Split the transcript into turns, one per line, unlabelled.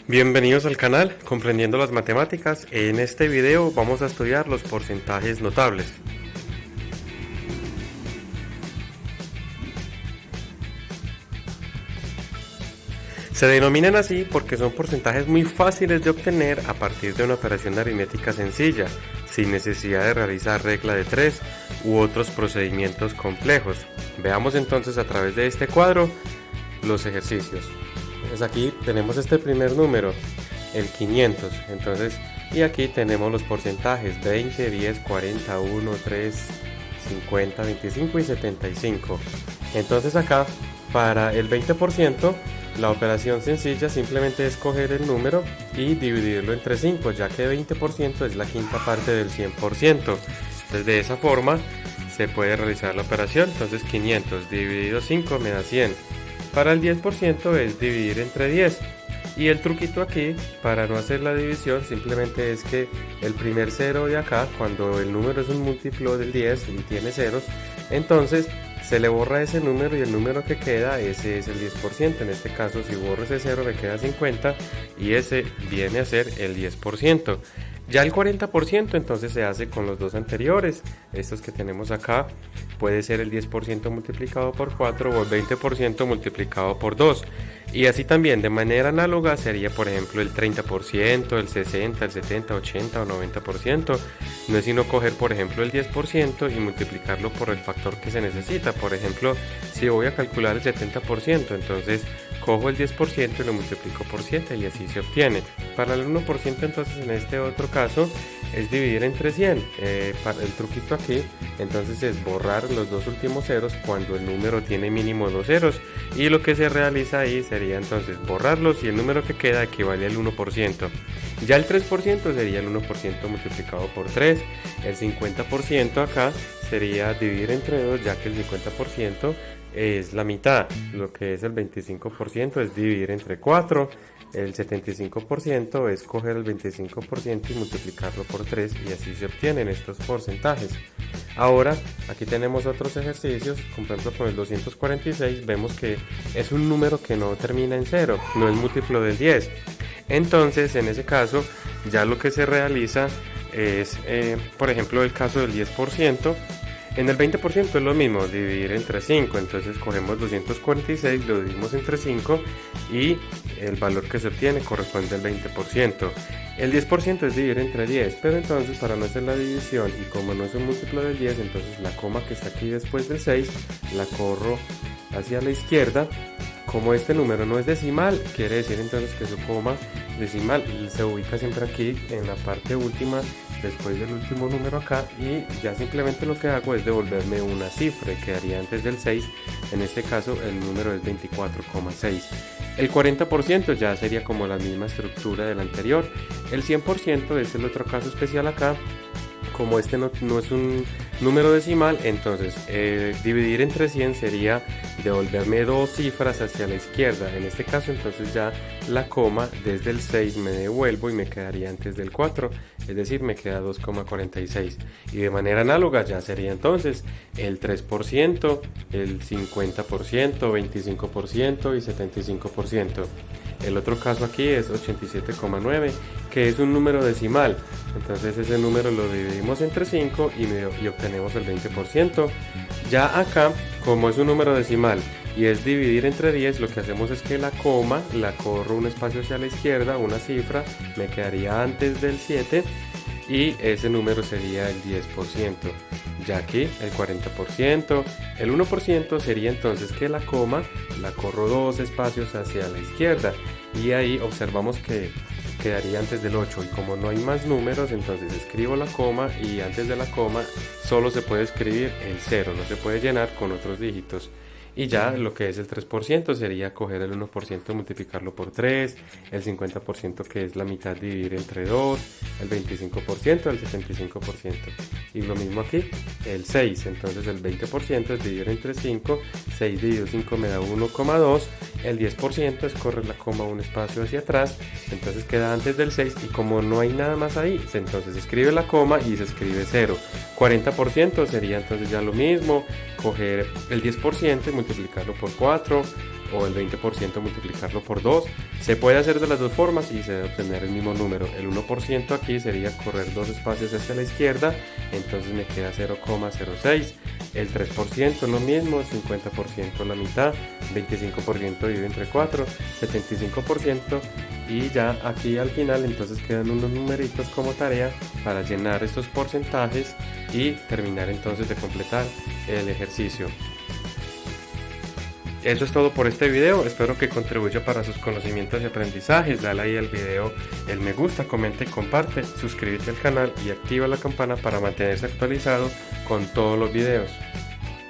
Bienvenidos al canal Comprendiendo las Matemáticas. En este video vamos a estudiar los porcentajes notables. Se denominan así porque son porcentajes muy fáciles de obtener a partir de una operación aritmética sencilla, sin necesidad de realizar regla de 3 u otros procedimientos complejos. Veamos entonces a través de este cuadro los ejercicios. Pues aquí tenemos este primer número, el 500, y aquí tenemos los porcentajes 20, 10, 40, 1, 3, 50, 25 y 75. Entonces acá para el 20% la operación sencilla simplemente es coger el número y dividirlo entre 5, ya que 20% es la quinta parte del 100%. Entonces de esa forma se puede realizar la operación. Entonces 500 dividido 5 me da 100. Para el 10% es dividir entre 10. Y el truquito aquí, para no hacer la división, simplemente es que el primer cero de acá, cuando el número es un múltiplo del 10 y tiene ceros, entonces se le borra ese número y el número que queda, ese es el 10%. En este caso, si borro ese cero me queda 50 y ese viene a ser el 10%. Ya el 40% entonces se hace con los dos anteriores. Estos que tenemos acá puede ser el 10% multiplicado por 4 o el 20% multiplicado por 2. Y así también de manera análoga sería por ejemplo el 30%, el 60%, el 70%, 80% o 90%. No es sino coger por ejemplo el 10% y multiplicarlo por el factor que se necesita. Por ejemplo, si voy a calcular el 70%, entonces cojo el 10% y lo multiplico por 7 y así se obtiene. Para el 1% entonces en este otro caso es dividir entre 100. El truquito aquí entonces es borrar los dos últimos ceros cuando el número tiene mínimo dos ceros, y lo que se realiza ahí sería entonces borrarlos y el número que queda equivale al 1%. Ya el 3% sería el 1% multiplicado por 3. El 50% acá sería dividir entre 2, ya que el 50% es la mitad. Lo que es el 25% es dividir entre 4. El 75% es coger el 25% y multiplicarlo por 3, y así se obtienen estos porcentajes. Ahora aquí tenemos otros ejercicios. Por ejemplo, con el 246 vemos que es un número que no termina en 0, no es múltiplo del 10. Entonces en ese caso ya lo que se realiza es por ejemplo el caso del 10%. En el 20% es lo mismo, dividir entre 5, entonces cogemos 246, lo dividimos entre 5 y el valor que se obtiene corresponde al 20%. El 10% es dividir entre 10, pero entonces para no hacer la división y como no es un múltiplo del 10, entonces la coma que está aquí después del 6 la corro hacia la izquierda. Como este número no es decimal, quiere decir entonces que su coma decimal se ubica siempre aquí en la parte última, después del último número acá, y ya simplemente lo que hago es devolverme una cifra, quedaría antes del 6, en este caso el número es 24,6. El 40% ya sería como la misma estructura del anterior. El 100% es el otro caso especial acá. Como este no es un número decimal, entonces dividir entre 100 sería devolverme dos cifras hacia la izquierda. En este caso entonces ya la coma desde el 6 me devuelvo y me quedaría antes del 4, es decir, me queda 2,46. Y de manera análoga ya sería entonces el 3%, el 50%, 25% y 75%. El otro caso aquí es 87,9, que es un número decimal. Entonces ese número lo dividimos entre 5 y obtenemos el 20%. Ya acá, como es un número decimal y es dividir entre 10, lo que hacemos es que la coma la corro un espacio hacia la izquierda, una cifra, me quedaría antes del 7 y ese número sería el 10%. Ya aquí el 40%, el 1% sería entonces que la coma la corro dos espacios hacia la izquierda, y ahí observamos que quedaría antes del 8, y como no hay más números entonces escribo la coma y antes de la coma solo se puede escribir el 0, no se puede llenar con otros dígitos. Y ya lo que es el 3% sería coger el 1% multiplicarlo por 3, el 50% que es la mitad dividir entre 2, el 25% el 75%. Y lo mismo aquí, el 6, entonces el 20% es dividir entre 5, 6 dividido 5 me da 1,2, el 10% es correr la coma un espacio hacia atrás, entonces queda antes del 6, y como no hay nada más ahí, entonces se escribe la coma y se escribe 0. 40% sería entonces ya lo mismo, coger el 10% y multiplicarlo por 4, o el 20% multiplicarlo por 2. Se puede hacer de las dos formas y se debe obtener el mismo número. El 1% aquí sería correr 2 espacios hacia la izquierda, entonces me queda 0,06. El 3% es lo mismo, 50% la mitad, 25% dividido entre 4, 75%, y ya aquí al final entonces quedan unos numeritos como tarea para llenar estos porcentajes y terminar entonces de completar el ejercicio. Eso es todo por este video, espero que contribuya para sus conocimientos y aprendizajes. Dale ahí al video el me gusta, comenta y comparte, suscríbete al canal y activa la campana para mantenerse actualizado con todos los videos.